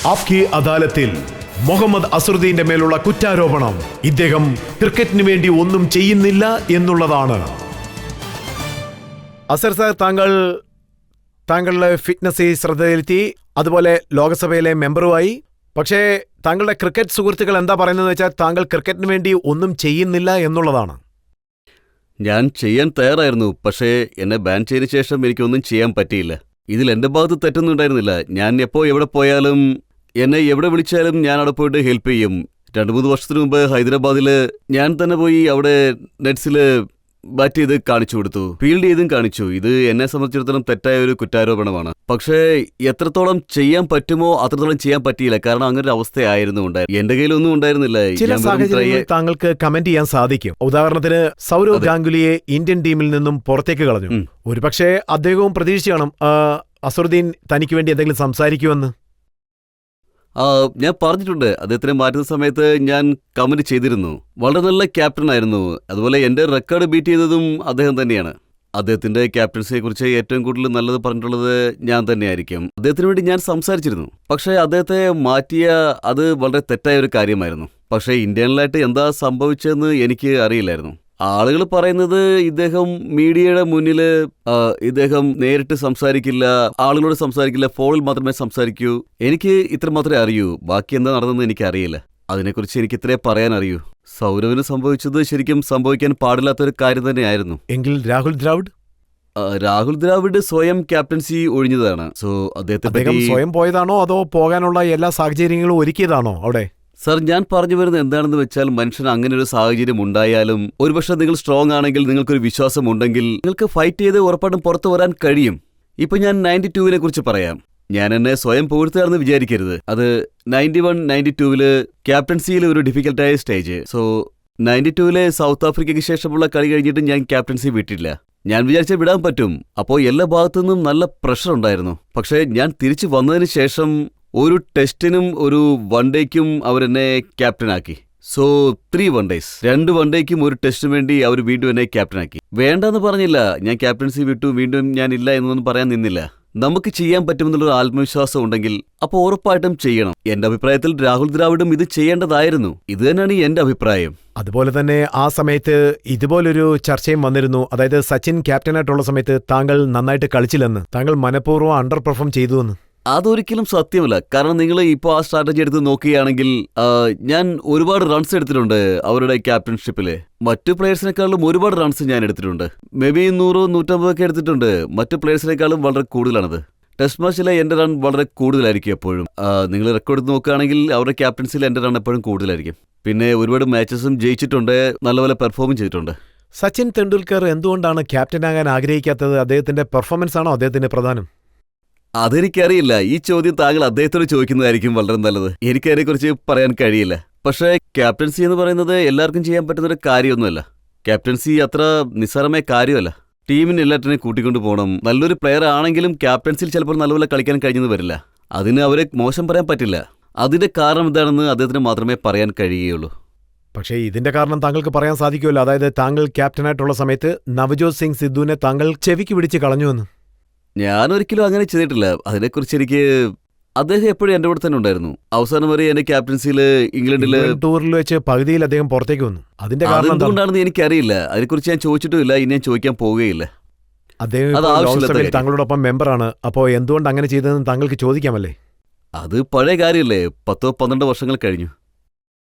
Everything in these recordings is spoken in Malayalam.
ആപ്കി അദാലത്തിൽ മുഹമ്മദ് അസറുദ്ദീന്റെ മേലുള്ള കുറ്റാരോപണം ഇദ്ദേഹം ക്രിക്കറ്റിന് വേണ്ടി ഒന്നും ചെയ്യുന്നില്ല എന്നുള്ളതാണ്. അസർ സാർ, താങ്കളുടെ ഫിറ്റ്നസ് ശ്രദ്ധയിലെത്തി, അതുപോലെ ലോകസഭയിലെ മെമ്പറുമായി. പക്ഷേ താങ്കളുടെ ക്രിക്കറ്റ് സുഹൃത്തുക്കൾ എന്താ പറയുന്നതെന്ന് വെച്ചാൽ താങ്കൾ ക്രിക്കറ്റിന് വേണ്ടി ഒന്നും ചെയ്യുന്നില്ല എന്നുള്ളതാണ്. ഞാൻ ചെയ്യാൻ തയ്യാറായിരുന്നു, പക്ഷേ എന്നെ ബാൻ ചെയ്ത ശേഷം എനിക്കൊന്നും ചെയ്യാൻ പറ്റിയില്ല. ഇതിൽ എൻ്റെ ഭാഗത്ത് തെറ്റൊന്നും ഉണ്ടായിരുന്നില്ല. ഞാൻ എപ്പോൾ എവിടെ പോയാലും എന്നെ എവിടെ വിളിച്ചാലും ഞാൻ അവിടെ പോയിട്ട് ഹെൽപ്പ് ചെയ്യും. 2-3 വർഷത്തിന് മുമ്പ് ഹൈദരാബാദിൽ ഞാൻ തന്നെ പോയി അവിടെ നെറ്റ്സിൽ ബാറ്റ് ചെയ്ത് കാണിച്ചു കൊടുത്തു, ഫീൽഡ് ചെയ്തും കാണിച്ചു. ഇത് എന്നെ സംബന്ധിച്ചിടത്തോളം തെറ്റായ ഒരു കുറ്റാരോപണമാണ്. പക്ഷേ എത്രത്തോളം ചെയ്യാൻ പറ്റുമോ അത്രത്തോളം ചെയ്യാൻ പറ്റിയില്ല. കാരണം അങ്ങനെ ഒരു അവസ്ഥയായിരുന്നു എന്റെ കയ്യിലൊന്നും ഉണ്ടായിരുന്നില്ല. ചില സാഹചര്യങ്ങളിൽ താങ്കൾക്ക് കമന്റ് ചെയ്യാൻ സാധിക്കും. ഉദാഹരണത്തിന് സൗരവ് ഗാംഗുലിയെ ഇന്ത്യൻ ടീമിൽ നിന്നും പുറത്തേക്ക് കളഞ്ഞു. ഒരുപക്ഷെ അദ്ദേഹവും പ്രതീക്ഷിച്ചു കാണും അസറുദ്ദീൻ തനിക്ക് വേണ്ടി എന്തെങ്കിലും സംസാരിക്കുമെന്ന്. ഞാൻ പറഞ്ഞിട്ടുണ്ട്, അദ്ദേഹത്തിനെ മാറ്റുന്ന സമയത്ത് ഞാൻ കമന്റ് ചെയ്തിരുന്നു. വളരെ നല്ല ക്യാപ്റ്റൻ ആയിരുന്നു. അതുപോലെ എൻ്റെ റെക്കോർഡ് ബീറ്റ് ചെയ്തതും അദ്ദേഹം തന്നെയാണ്. അദ്ദേഹത്തിന്റെ ക്യാപ്റ്റൻസിയെ കുറിച്ച് ഏറ്റവും കൂടുതൽ നല്ലത് പറഞ്ഞിട്ടുള്ളത് ഞാൻ തന്നെയായിരിക്കും. അദ്ദേഹത്തിന് വേണ്ടി ഞാൻ സംസാരിച്ചിരുന്നു. പക്ഷേ അദ്ദേഹത്തെ മാറ്റിയ അത് വളരെ തെറ്റായ ഒരു കാര്യമായിരുന്നു. പക്ഷേ ഇന്ത്യനിലായിട്ട് എന്താ സംഭവിച്ചതെന്ന് എനിക്ക് അറിയില്ലായിരുന്നു. ആളുകൾ പറയുന്നത് ഇദ്ദേഹം മീഡിയയുടെ മുന്നിൽ ഇദ്ദേഹം നേരിട്ട് സംസാരിക്കില്ല, ആളുകളോട് സംസാരിക്കില്ല, ഫോണിൽ മാത്രമേ സംസാരിക്കൂ. എനിക്ക് ഇത്ര മാത്രമേ അറിയൂ. ബാക്കി എന്താ നടന്നതെന്ന് എനിക്കറിയില്ല. അതിനെക്കുറിച്ച് എനിക്ക് ഇത്രേ പറയാൻ അറിയൂ. സൗരവിന് സംഭവിച്ചത് ശരിക്കും സംഭവിക്കാൻ പാടില്ലാത്തൊരു കാര്യം തന്നെയായിരുന്നു. എങ്കിൽ രാഹുൽ ദ്രാവിഡ് സ്വയം ക്യാപ്റ്റൻസി ഒഴിഞ്ഞതാണ്. സോ അദ്ദേഹത്തെ സ്വയം പോയതാണോ അതോ പോകാനുള്ള എല്ലാ സാഹചര്യങ്ങളും ഒരുക്കിയതാണോ അവിടെ? സർ, ഞാൻ പറഞ്ഞു വരുന്നത് എന്താണെന്ന് വെച്ചാൽ മനുഷ്യന് അങ്ങനെ ഒരു സാഹചര്യം ഉണ്ടായാലും ഒരുപക്ഷെ നിങ്ങൾ സ്ട്രോങ് ആണെങ്കിൽ, നിങ്ങൾക്കൊരു വിശ്വാസം ഉണ്ടെങ്കിൽ നിങ്ങൾക്ക് ഫൈറ്റ് ചെയ്ത് ഉറപ്പായിട്ടും പുറത്തു വരാൻ കഴിയും. ഇപ്പൊ ഞാൻ 92-നെ കുറിച്ച് പറയാം. ഞാൻ എന്നെ സ്വയം പുകഴ്ത്തുകയാണെന്ന് വിചാരിക്കരുത്. അത് 91-92 ക്യാപ്റ്റൻസിയിൽ ഒരു ഡിഫിക്കൽട്ടായ സ്റ്റേജ്. സോ 92 സൗത്ത് ആഫ്രിക്കയ്ക്ക് ശേഷമുള്ള കളി കഴിഞ്ഞിട്ട് ഞാൻ ക്യാപ്റ്റൻസി വിട്ടില്ല. ഞാൻ വിചാരിച്ചാൽ വിടാൻ പറ്റും. അപ്പോൾ എല്ലാ ഭാഗത്തു നിന്നും നല്ല പ്രഷർ ഉണ്ടായിരുന്നു. പക്ഷേ ഞാൻ തിരിച്ചു വന്നതിന് ശേഷം ഒരു ടെസ്റ്റിനും ഒരു വൺ ഡേക്കും അവരെന്നെ ക്യാപ്റ്റനാക്കി. സോ 3 വൺ ഡേയ്സ്, 2 വൺ ഡേക്കും ഒരു ടെസ്റ്റിന് വേണ്ടി അവർ വീണ്ടും എന്നെ ക്യാപ്റ്റനാക്കി. വേണ്ടെന്ന് പറഞ്ഞില്ല, ഞാൻ ക്യാപ്റ്റൻസി വിട്ടു, വീണ്ടും ഞാൻ ഇല്ല എന്നൊന്നും പറയാൻ നിന്നില്ല. നമുക്ക് ചെയ്യാൻ പറ്റുമെന്നുള്ളൊരു ആത്മവിശ്വാസം ഉണ്ടെങ്കിൽ അപ്പോൾ ഉറപ്പായിട്ടും ചെയ്യണം. എന്റെ അഭിപ്രായത്തിൽ രാഹുൽ ദ്രാവിഡും ഇത് ചെയ്യേണ്ടതായിരുന്നു. ഇത് തന്നെയാണ് എന്റെ അഭിപ്രായം. അതുപോലെ തന്നെ ആ സമയത്ത് ഇതുപോലൊരു ചർച്ചയും വന്നിരുന്നു. അതായത് സച്ചിൻ ക്യാപ്റ്റനായിട്ടുള്ള സമയത്ത് താങ്കൾ നന്നായിട്ട് കളിച്ചില്ലെന്ന്, താങ്കൾ മനഃപൂർവ്വം അണ്ടർ പെർഫോം ചെയ്തു എന്ന്. അതൊരിക്കലും സത്യമല്ല. കാരണം നിങ്ങൾ ഇപ്പോൾ ആ സ്ട്രാറ്റജി എടുത്ത് നോക്കുകയാണെങ്കിൽ ഞാൻ ഒരുപാട് റൺസ് എടുത്തിട്ടുണ്ട് അവരുടെ ക്യാപ്റ്റൻഷിപ്പിൽ. മറ്റു പ്ലേയേഴ്സിനെക്കാളും ഒരുപാട് റൺസ് ഞാൻ എടുത്തിട്ടുണ്ട്. മേ ബി 100-150 ഒക്കെ എടുത്തിട്ടുണ്ട്. മറ്റു പ്ലേയേഴ്സിനേക്കാളും വളരെ കൂടുതലാണത്. ടെസ്റ്റ് മാച്ചിലെ എൻ്റെ റൺ വളരെ കൂടുതലായിരിക്കും എപ്പോഴും. നിങ്ങൾ റെക്കോർഡ് എടുത്ത് നോക്കുകയാണെങ്കിൽ അവരുടെ ക്യാപ്റ്റൻസിൽ എൻ്റെ റൺ എപ്പോഴും കൂടുതലായിരിക്കും. പിന്നെ ഒരുപാട് മാച്ചസും ജയിച്ചിട്ടുണ്ട്, നല്ലപോലെ പെർഫോമും ചെയ്തിട്ടുണ്ട്. സച്ചിൻ തെണ്ടുൽക്കർ എന്തുകൊണ്ടാണ് ക്യാപ്റ്റനാകാൻ ആഗ്രഹിക്കാത്തത്? അദ്ദേഹത്തിന്റെ പെർഫോമൻസ് ആണോ അദ്ദേഹത്തിന്റെ പ്രധാനം? അതെനിക്കറിയില്ല. ഈ ചോദ്യം താങ്കൾ അദ്ദേഹത്തോട് ചോദിക്കുന്നതായിരിക്കും വളരെ നല്ലത്. എനിക്കതിനെക്കുറിച്ച് പറയാൻ കഴിയില്ല. പക്ഷേ ക്യാപ്റ്റൻസി എന്ന് പറയുന്നത് എല്ലാവർക്കും ചെയ്യാൻ പറ്റുന്നൊരു കാര്യമൊന്നുമല്ല. ക്യാപ്റ്റൻസി അത്ര നിസ്സാരമായ കാര്യമല്ല. ടീമിന് എല്ലാറ്റിനെയും കൂട്ടിക്കൊണ്ടു പോകണം. നല്ലൊരു പ്ലെയർ ആണെങ്കിലും ക്യാപ്റ്റൻസിയിൽ ചിലപ്പോൾ നല്ലപോലെ കളിക്കാൻ കഴിഞ്ഞെന്ന് വരില്ല. അതിന് അവരെ മോശം പറയാൻ പറ്റില്ല. അതിന്റെ കാരണം എന്താണെന്ന് അദ്ദേഹത്തിന് മാത്രമേ പറയാൻ കഴിയുകയുള്ളൂ. പക്ഷേ ഇതിന്റെ കാരണം താങ്കൾക്ക് പറയാൻ സാധിക്കുമല്ലോ. അതായത് താങ്കൾ ക്യാപ്റ്റനായിട്ടുള്ള സമയത്ത് നവജോത് സിംഗ് സിദ്ധുവിനെ താങ്കൾ ചെവിക്ക് പിടിച്ച് കളഞ്ഞുവെന്ന്. ഞാനൊരിക്കലും അങ്ങനെ ചെയ്തിട്ടില്ല. അതിനെക്കുറിച്ച് എനിക്ക് അദ്ദേഹം എപ്പോഴും എൻ്റെ കൂടെ തന്നെ ഉണ്ടായിരുന്നു. അവസാനം വരെ എന്റെ ക്യാപ്റ്റൻസിയിൽ ഇംഗ്ലണ്ടില് ടൂറിൽ വെച്ച് പകുതിയിൽ അദ്ദേഹം പുറത്തേക്ക് വന്നു. അതിന്റെ കാരണം എന്തുകൊണ്ടാണെന്ന് എനിക്കറിയില്ല. അതിനെക്കുറിച്ച് ഞാൻ ചോദിച്ചിട്ടുമില്ല, ഇനി ഞാൻ ചോദിക്കാൻ പോവുകയില്ല. അദ്ദേഹം താങ്കളോടൊപ്പം മെമ്പറാണ്. അപ്പോൾ എന്തുകൊണ്ട് അങ്ങനെ ചെയ്തതെന്ന് താങ്കൾക്ക് ചോദിക്കാമല്ലേ? അത് പഴയ കാര്യമല്ലേ. 10-12 വർഷങ്ങൾ കഴിഞ്ഞു.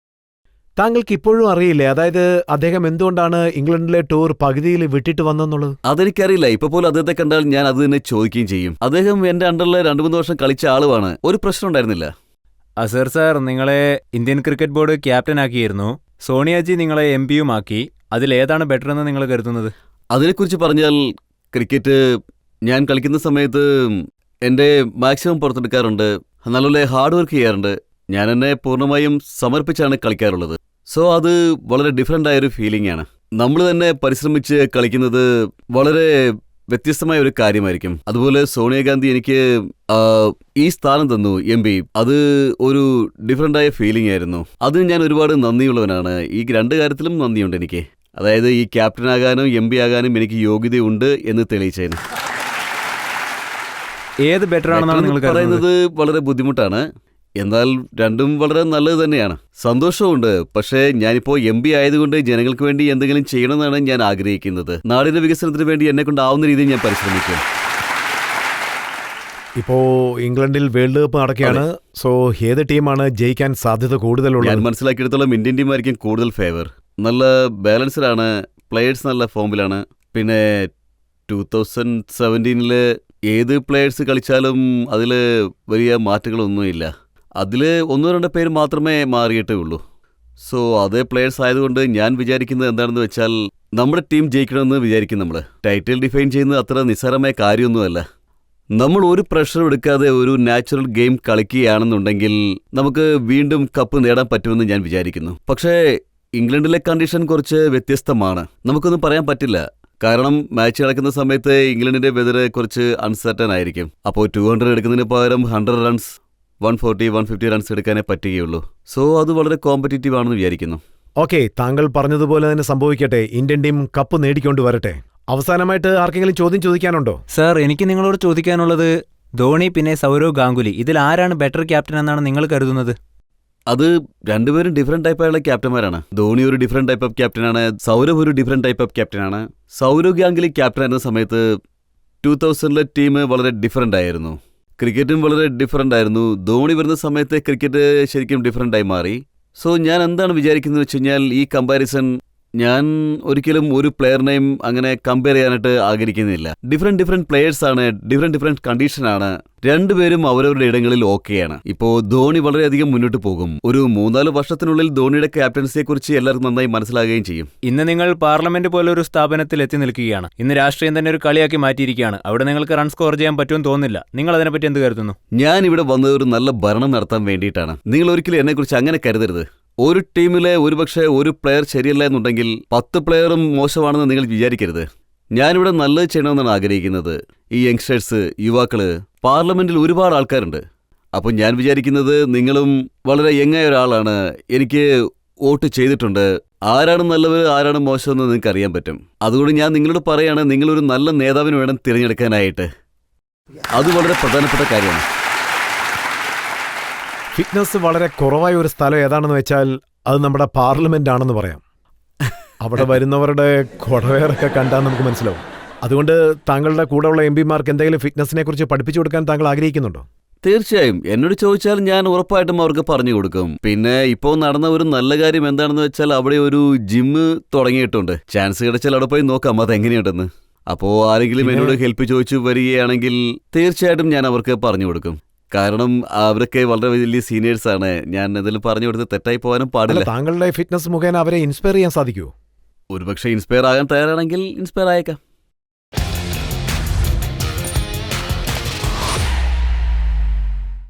താങ്കൾക്ക് ഇപ്പോഴും അറിയില്ലേ അതായത് അദ്ദേഹം എന്തുകൊണ്ടാണ് ഇംഗ്ലണ്ടിലെ ടൂർ പകുതിയിൽ വിട്ടിട്ട് വന്നെന്നുള്ളത്? അതെനിക്കറിയില്ല. ഇപ്പൊ പോലും അദ്ദേഹത്തെ കണ്ടാൽ ഞാൻ അത് തന്നെ ചോദിക്കുകയും ചെയ്യും. അദ്ദേഹം എന്റെ അണ്ടറിൽ 2-3 വർഷം കളിച്ച ആളുമാണ്. ഒരു പ്രശ്നം ഉണ്ടായിരുന്നില്ല. അസർ സാർ, നിങ്ങളെ ഇന്ത്യൻ ക്രിക്കറ്റ് ബോർഡ് ക്യാപ്റ്റൻ ആക്കിയിരുന്നു. സോണിയാജി നിങ്ങളെ എംപിയും ആക്കി. അതിലേതാണ് ബെറ്റർ എന്ന് നിങ്ങൾ കരുതുന്നത്? അതിനെക്കുറിച്ച് പറഞ്ഞാൽ ക്രിക്കറ്റ് ഞാൻ കളിക്കുന്ന സമയത്ത് എൻ്റെ മാക്സിമം പുറത്തെടുക്കാറുണ്ട്, നല്ലപോലെ ഹാർഡ് വർക്ക് ചെയ്യാറുണ്ട്. ഞാൻ എന്നെ പൂർണ്ണമായും സമർപ്പിച്ചാണ് കളിക്കാറുള്ളത്. സോ അത് വളരെ ഡിഫറൻ്റ് ആയൊരു ഫീലിംഗ് ആണ്. നമ്മൾ തന്നെ പരിശ്രമിച്ച് കളിക്കുന്നത് വളരെ വ്യത്യസ്തമായ ഒരു കാര്യമായിരിക്കും. അതുപോലെ സോണിയാഗാന്ധി എനിക്ക് ഈ സ്ഥാനം തന്നു, MP. അത് ഒരു ഡിഫറൻ്റ് ആയ ഫീലിംഗ് ആയിരുന്നു. അതിന് ഞാൻ ഒരുപാട് നന്ദിയുള്ളവനാണ്. ഈ 2 കാര്യത്തിലും നന്ദിയുണ്ട് എനിക്ക്. അതായത് ഈ ക്യാപ്റ്റനാകാനും MP ആകാനും എനിക്ക് യോഗ്യതയുണ്ട് എന്ന് തെളിയിച്ചതിന്. ഏത് ബെറ്റർ ആണെന്നാണ് നിങ്ങൾ പറയുന്നത് വളരെ ബുദ്ധിമുട്ടാണ്. എന്നാൽ രണ്ടും വളരെ നല്ലത് തന്നെയാണ്. സന്തോഷമുണ്ട്. പക്ഷേ ഞാനിപ്പോ MP ആയതുകൊണ്ട് ജനങ്ങൾക്ക് വേണ്ടി എന്തെങ്കിലും ചെയ്യണമെന്നാണ് ഞാൻ ആഗ്രഹിക്കുന്നത്. നാടിന്റെ വികസനത്തിന് വേണ്ടി എന്നെ കൊണ്ടാവുന്ന രീതിയിൽ ഞാൻ പരിശ്രമിക്കും. ഇപ്പോ ഇംഗ്ലണ്ടിൽ വേൾഡ് കപ്പ് നടക്കുകയാണ്. സോ ഏത് ടീമാണ് ജയിക്കാൻ സാധ്യത ഞാൻ കൂടുതലുള്ളത്? മനസ്സിലാക്കിയെടുത്തോളം ഇന്ത്യൻ ടീമായിരിക്കും കൂടുതൽ ഫേവർ. നല്ല ബാലൻസ്ഡാണ്, പ്ലേയേഴ്സ് നല്ല ഫോമിലാണ്. പിന്നെ 2017 ഏത് പ്ലേയേഴ്സ് കളിച്ചാലും അതിൽ വലിയ മാറ്റങ്ങളൊന്നുമില്ല. അതിൽ 1-2 പേര് മാത്രമേ മാറിയിട്ടേ ഉള്ളൂ. സോ അതേ പ്ലേയേഴ്സ് ആയതുകൊണ്ട് ഞാൻ വിചാരിക്കുന്നത് എന്താണെന്ന് വെച്ചാൽ നമ്മുടെ ടീം ജയിക്കണമെന്ന് വിചാരിക്കും. നമ്മൾ ടൈറ്റിൽ ഡിഫൈൻ ചെയ്യുന്നത് അത്ര നിസ്സാരമായ കാര്യമൊന്നുമല്ല. നമ്മൾ ഒരു പ്രഷറും എടുക്കാതെ ഒരു നാച്ചുറൽ ഗെയിം കളിക്കുകയാണെന്നുണ്ടെങ്കിൽ നമുക്ക് വീണ്ടും കപ്പ് നേടാൻ പറ്റുമെന്ന് ഞാൻ വിചാരിക്കുന്നു. പക്ഷേ ഇംഗ്ലണ്ടിലെ കണ്ടീഷൻ കുറച്ച് വ്യത്യസ്തമാണ്. നമുക്കൊന്നും പറയാൻ പറ്റില്ല. കാരണം മാച്ച് നടക്കുന്ന സമയത്ത് ഇംഗ്ലണ്ടിന്റെ വെതർ കുറച്ച് അൺസർട്ടൻ ആയിരിക്കും. അപ്പോൾ 200 എടുക്കുന്നതിന് പകരം 100 റൺസ്, 140, 150 റൺസ് എടുക്കാനേ പറ്റുകയുള്ളൂ. സോ അത് വളരെ കോമ്പറ്റീറ്റീവ് ആണെന്ന് വിചാരിക്കുന്നു. ഓക്കെ, താങ്കൾ പറഞ്ഞതുപോലെ തന്നെ സംഭവിക്കട്ടെ. ഇന്ത്യൻ ടീം കപ്പ് നേടിക്കൊണ്ട് വരട്ടെ. അവസാനമായിട്ട് ആർക്കെങ്കിലും ചോദ്യം ചോദിക്കാനുണ്ടോ? സർ, എനിക്ക് നിങ്ങളോട് ചോദിക്കാനുള്ളത് ധോണി പിന്നെ സൗരവ് ഗാംഗുലി, ഇതിൽ ആരാണ് ബെറ്റർ ക്യാപ്റ്റൻ എന്നാണ് നിങ്ങൾ കരുതുന്നത്? അത് രണ്ടുപേരും ഡിഫറെന്റ് ടൈപ്പായുള്ള ക്യാപ്റ്റന്മാരാണ്. ധോണി ഒരു ഡിഫറെന്റ് ടൈപ്പ് ഓഫ് ക്യാപ്റ്റനാണ്, സൗരവ് ഒരു ഡിഫറെന്റ് ടൈപ്പ് ഓഫ് ക്യാപ്റ്റനാണ്. സൗരവ് ഗാംഗുലി ക്യാപ്റ്റൻ ആയിരുന്ന സമയത്ത് 2000 ടീം വളരെ ഡിഫറെന്റ് ആയിരുന്നു. ക്രിക്കറ്റും വളരെ ഡിഫറെന്റ് ആയിരുന്നു. ധോണി വരുന്ന സമയത്ത് ക്രിക്കറ്റ് ശരിക്കും ഡിഫറെന്റ് ആയി മാറി. സോ ഞാൻ എന്താണ് വിചാരിക്കുന്നത് വെച്ച് കഴിഞ്ഞാൽ ഈ കമ്പാരിസൺ ഞാൻ ഒരിക്കലും ഒരു പ്ലെയറിനെയും അങ്ങനെ കമ്പയർ ചെയ്യാനായിട്ട് ആഗ്രഹിക്കുന്നില്ല. ഡിഫറെന്റ് പ്ലെയേഴ്സ് ആണ്, ഡിഫറെന്റ് കണ്ടീഷനാണ്. രണ്ടുപേരും അവരവരുടെ ഇടങ്ങളിൽ ഓക്കെയാണ്. ഇപ്പോൾ ധോണി വളരെയധികം മുന്നോട്ട് പോകും. ഒരു 3-4 വർഷത്തിനുള്ളിൽ ധോണിയുടെ ക്യാപ്റ്റൻസിയെ കുറിച്ച് എല്ലാവർക്കും നന്നായി മനസ്സിലാകുകയും ചെയ്യും. ഇന്ന് നിങ്ങൾ പാർലമെന്റ് പോലെ ഒരു സ്ഥാപനത്തിൽ എത്തി നിൽക്കുകയാണ്. ഇന്ന് രാഷ്ട്രീയം തന്നെ ഒരു കളിയാക്കി മാറ്റിയിരിക്കുകയാണ്. അവിടെ നിങ്ങൾക്ക് റൺ സ്കോർ ചെയ്യാൻ പറ്റുമെന്ന് തോന്നുന്നില്ല. നിങ്ങൾ അതിനെപ്പറ്റി എന്ത് കരുതുന്നു? ഞാൻ ഇവിടെ വന്നത് ഒരു നല്ല ഭരണം നടത്താൻ വേണ്ടിയിട്ടാണ്. നിങ്ങൾ ഒരിക്കലും എന്നെക്കുറിച്ച് അങ്ങനെ കരുതരുത്. ഒരു ടീമിലെ ഒരുപക്ഷെ ഒരു പ്ലെയർ ശരിയല്ല എന്നുണ്ടെങ്കിൽ 10 പ്ലെയറും മോശമാണെന്ന് നിങ്ങൾ വിചാരിക്കരുത്. ഞാനിവിടെ നല്ലത് ചെയ്യണമെന്നാണ് ആഗ്രഹിക്കുന്നത്. ഈ യങ്സ്റ്റേഴ്സ്, യുവാക്കള്, പാർലമെന്റിൽ ഒരുപാട് ആൾക്കാരുണ്ട്. അപ്പോൾ ഞാൻ വിചാരിക്കുന്നത് നിങ്ങളും വളരെ യങ്ങായ ഒരാളാണ്. എനിക്ക് വോട്ട് ചെയ്തിട്ടുണ്ട്. ആരാണ് നല്ലവർ ആരാണ് മോശമെന്ന് നിങ്ങൾക്ക് അറിയാൻ പറ്റും. അതുകൊണ്ട് ഞാൻ നിങ്ങളോട് പറയാണ്, നിങ്ങളൊരു നല്ല നേതാവിന് വേണം തിരഞ്ഞെടുക്കാനായിട്ട്. അത് വളരെ പ്രധാനപ്പെട്ട കാര്യമാണ്. ഫിറ്റ്നസ് വളരെ കുറവായ ഒരു സ്ഥലം ഏതാണെന്ന് വെച്ചാൽ അത് നമ്മുടെ പാർലമെന്റ് ആണെന്ന് പറയാം. അവിടെ വരുന്നവരുടെ കൊടവേറൊക്കെ കണ്ടാൽ നമുക്ക് മനസ്സിലാവും. അതുകൊണ്ട് താങ്കളുടെ കൂടെയുള്ള MP-മാർക്ക് എന്തെങ്കിലും ഫിറ്റ്നസിനെ കുറിച്ച് പഠിപ്പിച്ചു കൊടുക്കാൻ താങ്കൾ ആഗ്രഹിക്കുന്നുണ്ടോ? തീർച്ചയായും. എന്നോട് ചോദിച്ചാൽ ഞാൻ ഉറപ്പായിട്ടും അവർക്ക് പറഞ്ഞു കൊടുക്കും. പിന്നെ ഇപ്പോൾ നടന്ന ഒരു നല്ല കാര്യം എന്താണെന്ന് വെച്ചാൽ അവിടെ ഒരു ജിമ്മ് തുടങ്ങിയിട്ടുണ്ട്. ചാൻസ് കിടച്ചാൽ അവിടെ പോയി നോക്കാം അതെങ്ങനെയുണ്ടെന്ന്. അപ്പോൾ ആരെങ്കിലും എന്നോട് ഹെൽപ്പ് ചോദിച്ചു വരികയാണെങ്കിൽ തീർച്ചയായിട്ടും ഞാൻ അവർക്ക് പറഞ്ഞു കൊടുക്കും. കാരണം അവരൊക്കെ വളരെ വലിയ സീനിയേഴ്സാണ്. ഞാൻ എന്തെങ്കിലും പറഞ്ഞു കൊടുത്ത് തെറ്റായി പോകാനും പാടില്ല. താങ്കളുടെ ഫിറ്റ്നസ് മുഖേന അവരെ ഇൻസ്പയർ ചെയ്യാൻ സാധിക്കുമോ? ഒരുപക്ഷെ ഇൻസ്പയർ ആകാൻ തയ്യാറാണെങ്കിൽ ഇൻസ്പയർ ആയേക്കാം.